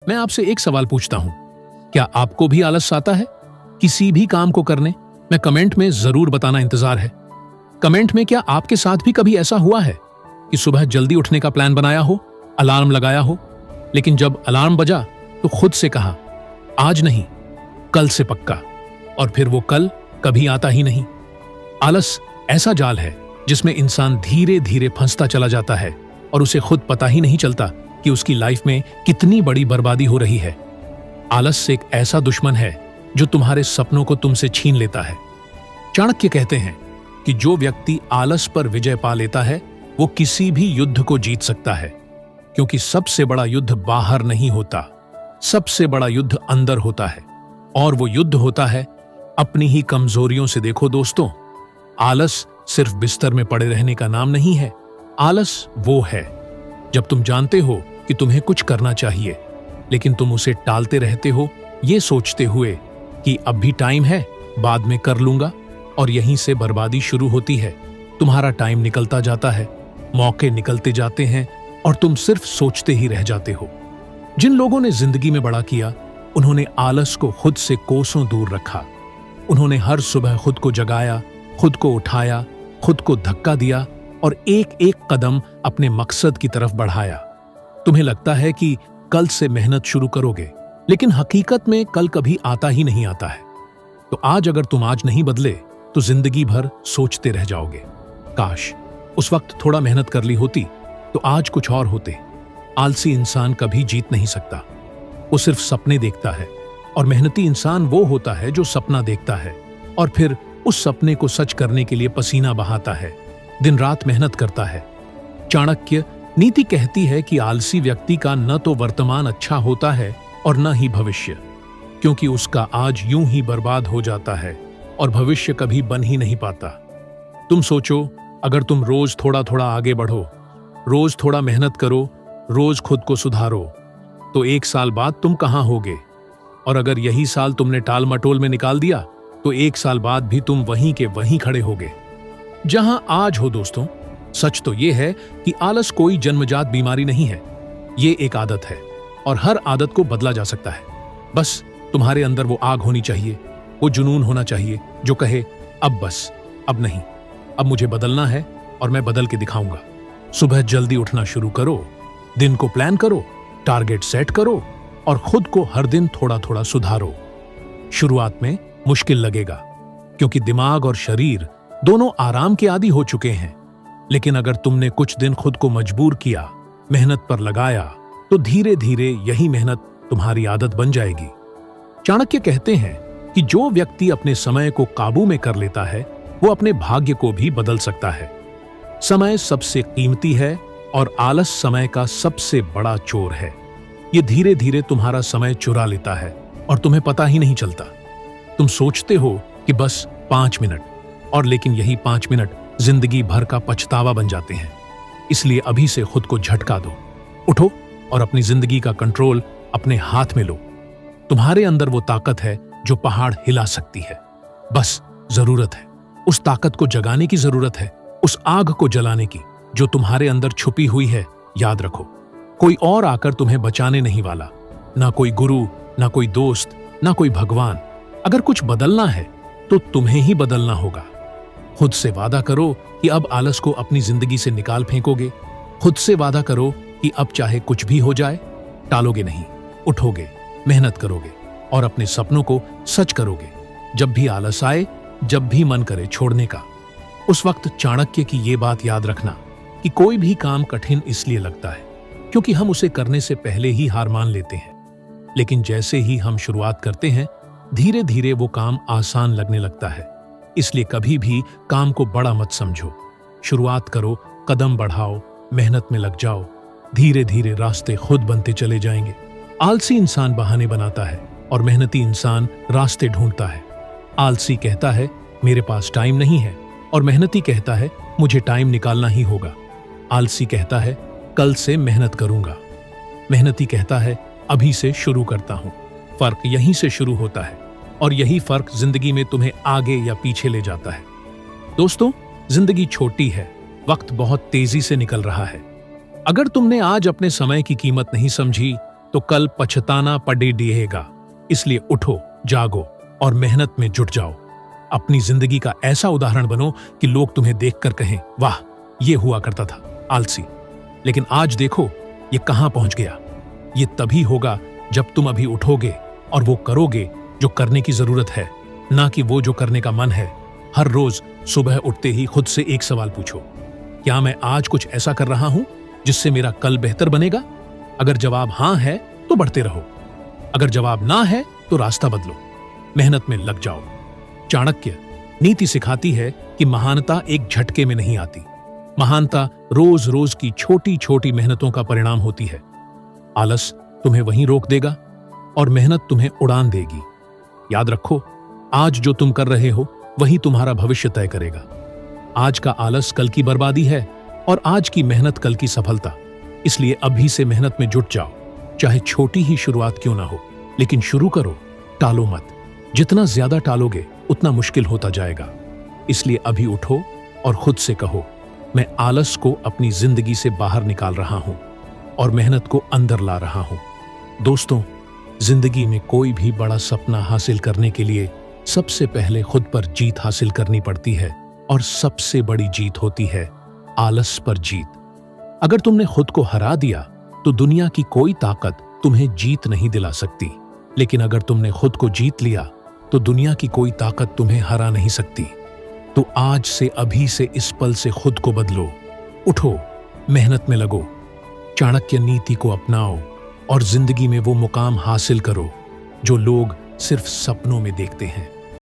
मैं आपसे एक सवाल पूछता हूं, क्या आपको भी आलस आता है किसी भी काम को करने? मैं कमेंट में जरूर बताना इंतजार है। कमेंट में क्या आपके साथ भी कभी ऐसा हुआ है कि सुबह जल्दी उठने का प्लान बनाया हो, अलार्म लगाया हो, लेकिन जब अलार्म बजा तो खुद से कहा आज नहीं, कल से पक्का, और फिर वो कल कभी आता ही नहीं। आलस ऐसा जाल है जिसमें इंसान धीरे धीरे फंसता चला जाता है और उसे खुद पता ही नहीं चलता कि उसकी लाइफ में कितनी बड़ी बर्बादी हो रही है। आलस एक ऐसा दुश्मन है जो तुम्हारे सपनों को तुमसे छीन लेता है। चाणक्य कहते हैं कि जो व्यक्ति आलस पर विजय पा लेता है वो किसी भी युद्ध को जीत सकता है, क्योंकि सबसे बड़ा युद्ध बाहर नहीं होता, सबसे बड़ा युद्ध अंदर होता है, और वो युद्ध होता है अपनी ही कमजोरियों से। देखो दोस्तों, आलस सिर्फ बिस्तर में पड़े रहने का नाम नहीं है। आलस वो है जब तुम जानते हो कि तुम्हें कुछ करना चाहिए, लेकिन तुम उसे टालते रहते हो, ये सोचते हुए कि अब भी टाइम है, बाद में कर लूंगा, और यहीं से बर्बादी शुरू होती है। तुम्हारा टाइम निकलता जाता है, मौके निकलते जाते हैं, और तुम सिर्फ सोचते ही रह जाते हो। जिन लोगों ने जिंदगी में बड़ा किया, उन्होंने आलस को खुद से कोसों दूर रखा। उन्होंने हर सुबह खुद को जगाया, खुद को उठाया, खुद को धक्का दिया और एक एक कदम अपने मकसद की तरफ बढ़ाया। तुम्हें लगता है कि कल से मेहनत शुरू करोगे, लेकिन हकीकत में कल कभी आता ही नहीं आता है। तो आज अगर तुम आज नहीं बदले तो जिंदगी भर सोचते रह जाओगे, काश उस वक्त थोड़ा मेहनत कर ली होती तो आज कुछ और होते। आलसी इंसान कभी जीत नहीं सकता, वो सिर्फ सपने देखता है, और मेहनती इंसान वो होता है जो सपना देखता है और फिर उस सपने को सच करने के लिए पसीना बहाता है, दिन रात मेहनत करता है। चाणक्य नीति कहती है कि आलसी व्यक्ति का न तो वर्तमान अच्छा होता है और न ही भविष्य, क्योंकि उसका आज यूं ही बर्बाद हो जाता है और भविष्य कभी बन ही नहीं पाता। तुम सोचो, अगर तुम रोज थोड़ा थोड़ा आगे बढ़ो, रोज थोड़ा मेहनत करो, रोज खुद को सुधारो, तो 1 साल बाद तुम कहां होगे? और अगर यही साल तुमने टाल मटोल में निकाल दिया तो 1 साल बाद भी तुम वहीं के वहीं खड़े होगे जहां आज हो। दोस्तों, सच तो यह है कि आलस कोई जन्मजात बीमारी नहीं है, ये एक आदत है, और हर आदत को बदला जा सकता है। बस तुम्हारे अंदर वो आग होनी चाहिए, वो जुनून होना चाहिए जो कहे अब बस, अब नहीं, अब मुझे बदलना है और मैं बदल के दिखाऊंगा। सुबह जल्दी उठना शुरू करो, दिन को प्लान करो, टारगेट सेट करो और खुद को हर दिन थोड़ा थोड़ा सुधारो। शुरुआत में मुश्किल लगेगा, क्योंकि दिमाग और शरीर दोनों आराम के आदी हो चुके हैं, लेकिन अगर तुमने कुछ दिन खुद को मजबूर किया, मेहनत पर लगाया, तो धीरे धीरे यही मेहनत तुम्हारी आदत बन जाएगी। चाणक्य कहते हैं कि जो व्यक्ति अपने समय को काबू में कर लेता है वो अपने भाग्य को भी बदल सकता है। समय सबसे कीमती है और आलस समय का सबसे बड़ा चोर है। ये धीरे धीरे तुम्हारा समय चुरा लेता है और तुम्हें पता ही नहीं चलता। तुम सोचते हो कि बस 5 मिनट, और लेकिन यही 5 मिनट जिंदगी भर का पछतावा बन जाते हैं। इसलिए अभी से खुद को झटका दो, उठो और अपनी जिंदगी का कंट्रोल अपने हाथ में लो। तुम्हारे अंदर वो ताकत है जो पहाड़ हिला सकती है। बस जरूरत है उस ताकत को जगाने की, जरूरत है उस आग को जलाने की जो तुम्हारे अंदर छुपी हुई है। याद रखो, कोई और आकर तुम्हें बचाने नहीं वाला, ना कोई गुरु, ना कोई दोस्त, ना कोई भगवान। अगर कुछ बदलना है तो तुम्हें ही बदलना होगा। खुद से वादा करो कि अब आलस को अपनी जिंदगी से निकाल फेंकोगे। खुद से वादा करो कि अब चाहे कुछ भी हो जाए, टालोगे नहीं, उठोगे, मेहनत करोगे और अपने सपनों को सच करोगे। जब भी आलस आए, जब भी मन करे छोड़ने का, उस वक्त चाणक्य की ये बात याद रखना कि कोई भी काम कठिन इसलिए लगता है क्योंकि हम उसे करने से पहले ही हार मान लेते हैं, लेकिन जैसे ही हम शुरुआत करते हैं, धीरे धीरे वो काम आसान लगने लगता है। इसलिए कभी भी काम को बड़ा मत समझो। शुरुआत करो, कदम बढ़ाओ, मेहनत में लग जाओ। धीरे धीरे रास्ते खुद बनते चले जाएंगे। आलसी इंसान बहाने बनाता है और मेहनती इंसान रास्ते ढूंढता है। आलसी कहता है मेरे पास टाइम नहीं है, और मेहनती कहता है मुझे टाइम निकालना ही होगा। आलसी कहता है कल से मेहनत करूंगा, मेहनती कहता है अभी से शुरू करता हूं। फर्क यहीं से शुरू होता है और यही फर्क जिंदगी में तुम्हें आगे या पीछे ले जाता है। दोस्तों, जिंदगी छोटी है, वक्त बहुत तेजी से निकल रहा है। अगर तुमने आज अपने समय की कीमत नहीं समझी तो कल पछताना पड़ेगा। इसलिए उठो, जागो और मेहनत में जुट जाओ। अपनी जिंदगी का ऐसा उदाहरण बनो कि लोग तुम्हें देखकर कहें, वाह, ये हुआ करता था, आलसी। लेकिन आज देखो ये कहां पहुंच गया। ये तभी होगा जब तुम अभी उठोगे और वो करोगे जो करने की जरूरत है, ना कि वो जो करने का मन है। हर रोज सुबह उठते ही खुद से एक सवाल पूछो, क्या मैं आज कुछ ऐसा कर रहा हूं जिससे मेरा कल बेहतर बनेगा? अगर जवाब हां है तो बढ़ते रहो, अगर जवाब ना है तो रास्ता बदलो, मेहनत में लग जाओ। चाणक्य नीति सिखाती है कि महानता एक झटके में नहीं आती। महानता रोज रोज की छोटी छोटी मेहनतों का परिणाम होती है। आलस तुम्हें वहीं रोक देगा और मेहनत तुम्हें उड़ान देगी। याद रखो, आज जो तुम कर रहे हो वही तुम्हारा भविष्य तय करेगा। आज का आलस कल की बर्बादी है और आज की मेहनत कल की सफलता। इसलिए अभी से मेहनत में जुट जाओ, चाहे छोटी ही शुरुआत क्यों ना हो, लेकिन शुरू करो, टालो मत। जितना ज्यादा टालोगे उतना मुश्किल होता जाएगा। इसलिए अभी उठो और खुद से कहो, मैं आलस को अपनी जिंदगी से बाहर निकाल रहा हूं और मेहनत को अंदर ला रहा हूं। दोस्तों, जिंदगी में कोई भी बड़ा सपना हासिल करने के लिए सबसे पहले खुद पर जीत हासिल करनी पड़ती है और सबसे बड़ी जीत होती है आलस पर जीत। अगर तुमने खुद को हरा दिया तो दुनिया की कोई ताकत तुम्हें जीत नहीं दिला सकती, लेकिन अगर तुमने खुद को जीत लिया तो दुनिया की कोई ताकत तुम्हें हरा नहीं सकती। तो आज से, अभी से, इस पल से खुद को बदलो, उठो, मेहनत में लगो, चाणक्य नीति को अपनाओ और जिंदगी में वो मुकाम हासिल करो जो लोग सिर्फ सपनों में देखते हैं।